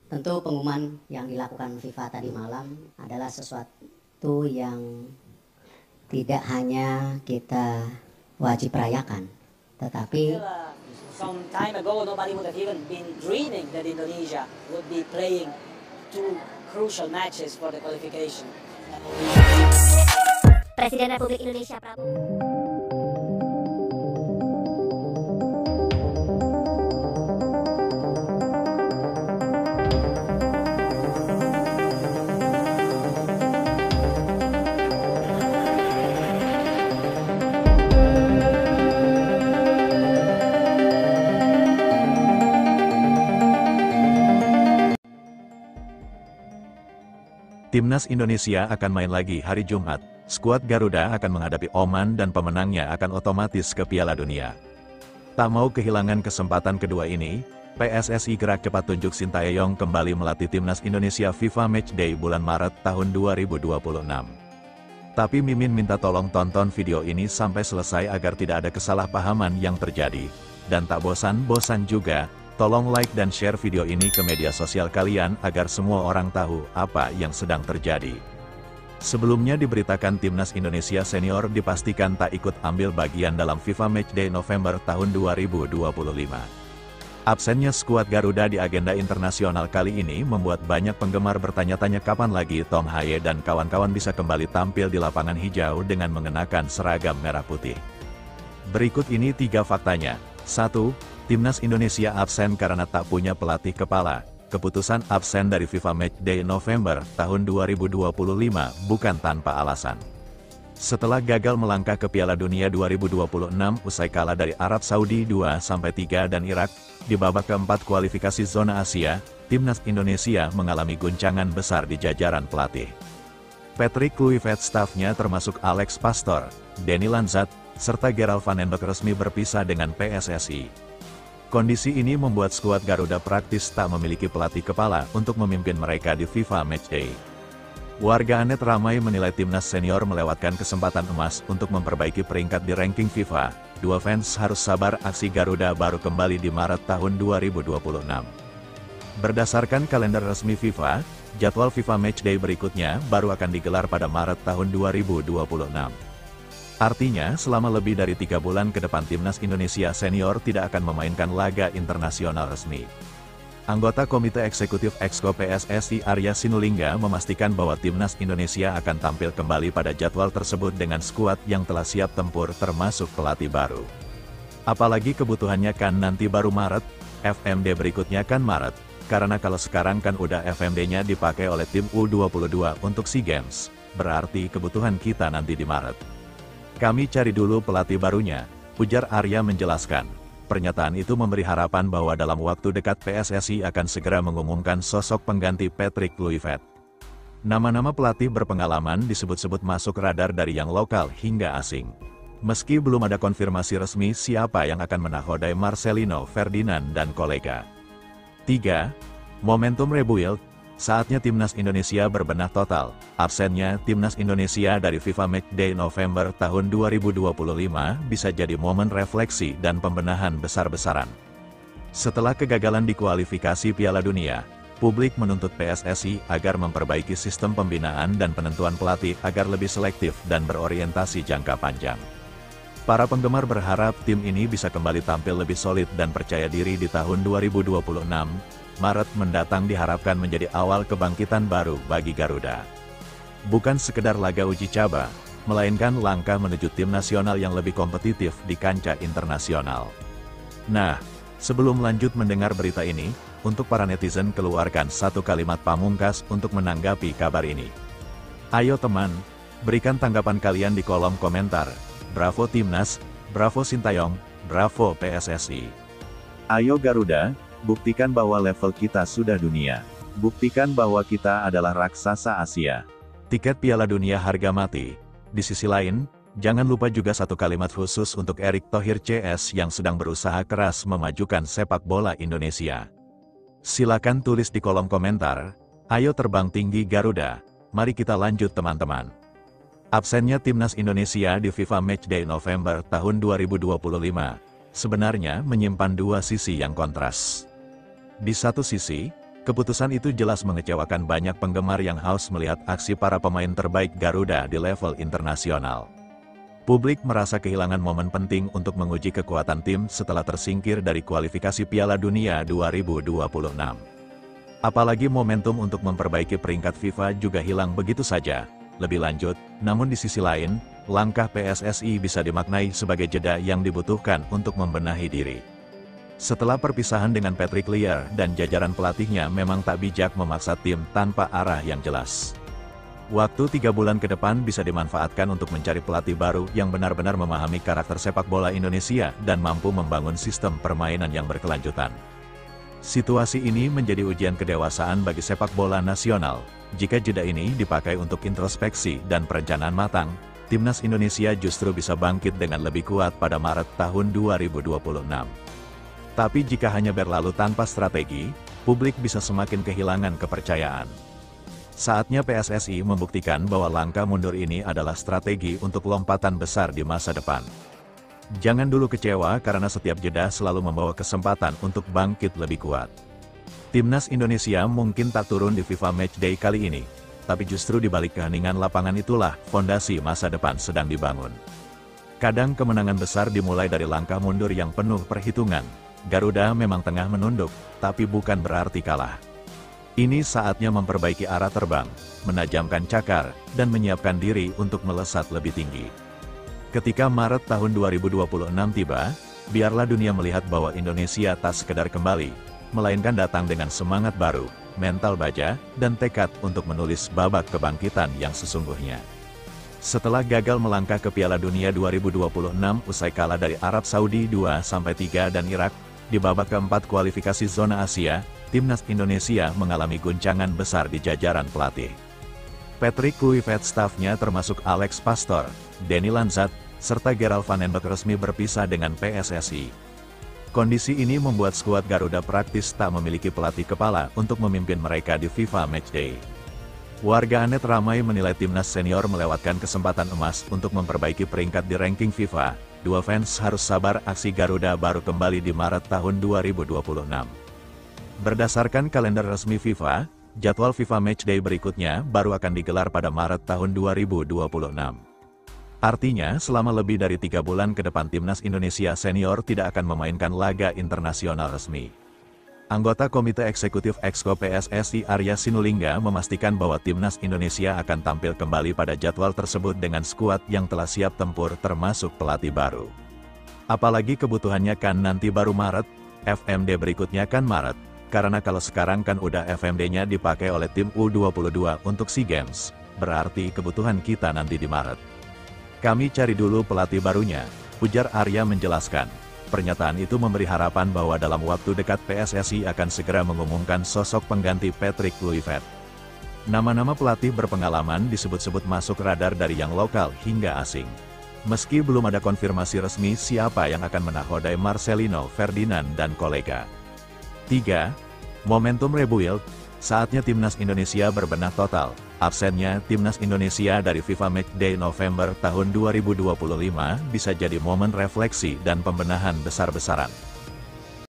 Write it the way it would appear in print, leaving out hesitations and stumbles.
Tentu pengumuman yang dilakukan FIFA tadi malam adalah sesuatu yang tidak hanya kita wajib rayakan, tetapi some time ago nobody would have even been dreaming that Indonesia would be playing two crucial matches for the qualification. Presiden Republik Indonesia Prabowo. Timnas Indonesia akan main lagi hari Jumat. Skuad Garuda akan menghadapi Oman dan pemenangnya akan otomatis ke Piala Dunia. Tak mau kehilangan kesempatan kedua ini, PSSI gerak cepat tunjuk Sintayong kembali melatih Timnas Indonesia FIFA Matchday bulan Maret tahun 2026. Tapi Mimin minta tolong tonton video ini sampai selesai agar tidak ada kesalahpahaman yang terjadi. Dan tak bosan-bosan juga, tolong like dan share video ini ke media sosial kalian agar semua orang tahu apa yang sedang terjadi. Sebelumnya diberitakan Timnas Indonesia Senior dipastikan tak ikut ambil bagian dalam FIFA Matchday November tahun 2025. Absennya skuad Garuda di agenda internasional kali ini membuat banyak penggemar bertanya-tanya kapan lagi Tom Haye dan kawan-kawan bisa kembali tampil di lapangan hijau dengan mengenakan seragam merah putih. Berikut ini 3 faktanya. 1. Timnas Indonesia absen karena tak punya pelatih kepala. Keputusan absen dari FIFA Matchday November tahun 2025 bukan tanpa alasan. Setelah gagal melangkah ke Piala Dunia 2026 usai kalah dari Arab Saudi 2-3 dan Irak, di babak keempat kualifikasi zona Asia, Timnas Indonesia mengalami guncangan besar di jajaran pelatih. Patrick Kluivert stafnya termasuk Alex Pastor, Denny Lanzat, serta Gerald van den Beek resmi berpisah dengan PSSI. Kondisi ini membuat skuad Garuda praktis tak memiliki pelatih kepala untuk memimpin mereka di FIFA Matchday. Warganet ramai menilai Timnas Senior melewatkan kesempatan emas untuk memperbaiki peringkat di ranking FIFA. Dua fans harus sabar, aksi Garuda baru kembali di Maret tahun 2026. Berdasarkan kalender resmi FIFA, jadwal FIFA Matchday berikutnya baru akan digelar pada Maret tahun 2026. Artinya, selama lebih dari 3 bulan ke depan Timnas Indonesia Senior tidak akan memainkan laga internasional resmi. Anggota Komite Eksekutif Exco PSSI Arya Sinulinga memastikan bahwa Timnas Indonesia akan tampil kembali pada jadwal tersebut dengan skuad yang telah siap tempur termasuk pelatih baru. Apalagi kebutuhannya kan nanti baru Maret, FMD berikutnya kan Maret, karena kalau sekarang kan udah FMD-nya dipakai oleh tim U22 untuk SEA Games, berarti kebutuhan kita nanti di Maret. Kami cari dulu pelatih barunya, ujar Arya menjelaskan. Pernyataan itu memberi harapan bahwa dalam waktu dekat PSSI akan segera mengumumkan sosok pengganti Patrick Kluivert. Nama-nama pelatih berpengalaman disebut-sebut masuk radar dari yang lokal hingga asing. Meski belum ada konfirmasi resmi siapa yang akan menakodai Marcelino Ferdinand dan kolega. 3. Momentum rebuild. Saatnya Timnas Indonesia berbenah total. Absennya Timnas Indonesia dari FIFA Matchday November tahun 2025 bisa jadi momen refleksi dan pembenahan besar-besaran. Setelah kegagalan di kualifikasi Piala Dunia, publik menuntut PSSI agar memperbaiki sistem pembinaan dan penentuan pelatih agar lebih selektif dan berorientasi jangka panjang. Para penggemar berharap tim ini bisa kembali tampil lebih solid dan percaya diri di tahun 2026. Maret mendatang diharapkan menjadi awal kebangkitan baru bagi Garuda. Bukan sekedar laga uji coba, melainkan langkah menuju tim nasional yang lebih kompetitif di kancah internasional. Nah, sebelum lanjut mendengar berita ini, untuk para netizen keluarkan satu kalimat pamungkas untuk menanggapi kabar ini. Ayo teman, berikan tanggapan kalian di kolom komentar. Bravo Timnas, bravo Sintayong, bravo PSSI. Ayo Garuda, buktikan bahwa level kita sudah dunia. Buktikan bahwa kita adalah raksasa Asia. Tiket Piala Dunia harga mati. Di sisi lain, jangan lupa juga satu kalimat khusus untuk Erick Thohir CS yang sedang berusaha keras memajukan sepak bola Indonesia. Silakan tulis di kolom komentar. Ayo terbang tinggi Garuda. Mari kita lanjut teman-teman. Absennya Timnas Indonesia di FIFA Matchday November tahun 2025 sebenarnya menyimpan dua sisi yang kontras. Di satu sisi, Keputusan itu jelas mengecewakan banyak penggemar yang haus melihat aksi para pemain terbaik Garuda di level internasional. Publik merasa kehilangan momen penting untuk menguji kekuatan tim setelah tersingkir dari kualifikasi Piala Dunia 2026. Apalagi momentum untuk memperbaiki peringkat FIFA juga hilang begitu saja. Lebih lanjut, namun di sisi lain, langkah PSSI bisa dimaknai sebagai jeda yang dibutuhkan untuk membenahi diri. Setelah perpisahan dengan Patrick Lear dan jajaran pelatihnya memang tak bijak memaksa tim tanpa arah yang jelas. Waktu 3 bulan ke depan bisa dimanfaatkan untuk mencari pelatih baru yang benar-benar memahami karakter sepak bola Indonesia dan mampu membangun sistem permainan yang berkelanjutan. Situasi ini menjadi ujian kedewasaan bagi sepak bola nasional. Jika jeda ini dipakai untuk introspeksi dan perencanaan matang, timnas Indonesia justru bisa bangkit dengan lebih kuat pada Maret tahun 2026. Tapi jika hanya berlalu tanpa strategi, publik bisa semakin kehilangan kepercayaan. Saatnya PSSI membuktikan bahwa langkah mundur ini adalah strategi untuk lompatan besar di masa depan. Jangan dulu kecewa karena setiap jeda selalu membawa kesempatan untuk bangkit lebih kuat. Timnas Indonesia mungkin tak turun di FIFA Matchday kali ini, tapi justru di balik keheningan lapangan itulah fondasi masa depan sedang dibangun. Kadang kemenangan besar dimulai dari langkah mundur yang penuh perhitungan. Garuda memang tengah menunduk, tapi bukan berarti kalah. Ini saatnya memperbaiki arah terbang, menajamkan cakar, dan menyiapkan diri untuk melesat lebih tinggi. Ketika Maret tahun 2026 tiba, biarlah dunia melihat bahwa Indonesia tak sekedar kembali, melainkan datang dengan semangat baru, mental baja, dan tekad untuk menulis babak kebangkitan yang sesungguhnya. Setelah gagal melangkah ke Piala Dunia 2026 usai kalah dari Arab Saudi 2-3 dan Irak, di babak keempat kualifikasi zona Asia, timnas Indonesia mengalami guncangan besar di jajaran pelatih. Patrick Kluivert stafnya termasuk Alex Pastor, Denny Lanzat, serta Gerald van den Beek resmi berpisah dengan PSSI. Kondisi ini membuat skuad Garuda praktis tak memiliki pelatih kepala untuk memimpin mereka di FIFA Matchday. Warganet ramai menilai timnas senior melewatkan kesempatan emas untuk memperbaiki peringkat di ranking FIFA. Dua fans harus sabar, aksi Garuda baru kembali di Maret tahun 2026. Berdasarkan kalender resmi FIFA, jadwal FIFA Matchday berikutnya baru akan digelar pada Maret tahun 2026. Artinya, selama lebih dari 3 bulan ke depan timnas Indonesia senior tidak akan memainkan laga internasional resmi. Anggota Komite Eksekutif Exco PSSI Arya Sinulinga memastikan bahwa timnas Indonesia akan tampil kembali pada jadwal tersebut dengan skuad yang telah siap tempur termasuk pelatih baru. Apalagi kebutuhannya kan nanti baru Maret, FMD berikutnya kan Maret. Karena kalau sekarang kan udah FMD-nya dipakai oleh tim U22 untuk SEA Games, berarti kebutuhan kita nanti di Maret. Kami cari dulu pelatih barunya, ujar Arya menjelaskan. Pernyataan itu memberi harapan bahwa dalam waktu dekat PSSI akan segera mengumumkan sosok pengganti Patrick Kluivert. Nama-nama pelatih berpengalaman disebut-sebut masuk radar dari yang lokal hingga asing. Meski belum ada konfirmasi resmi siapa yang akan menakodai Marcelino, Ferdinand, dan kolega. 3. Momentum rebuild, saatnya timnas Indonesia berbenah total. Absennya timnas Indonesia dari FIFA Matchday November tahun 2025 bisa jadi momen refleksi dan pembenahan besar-besaran.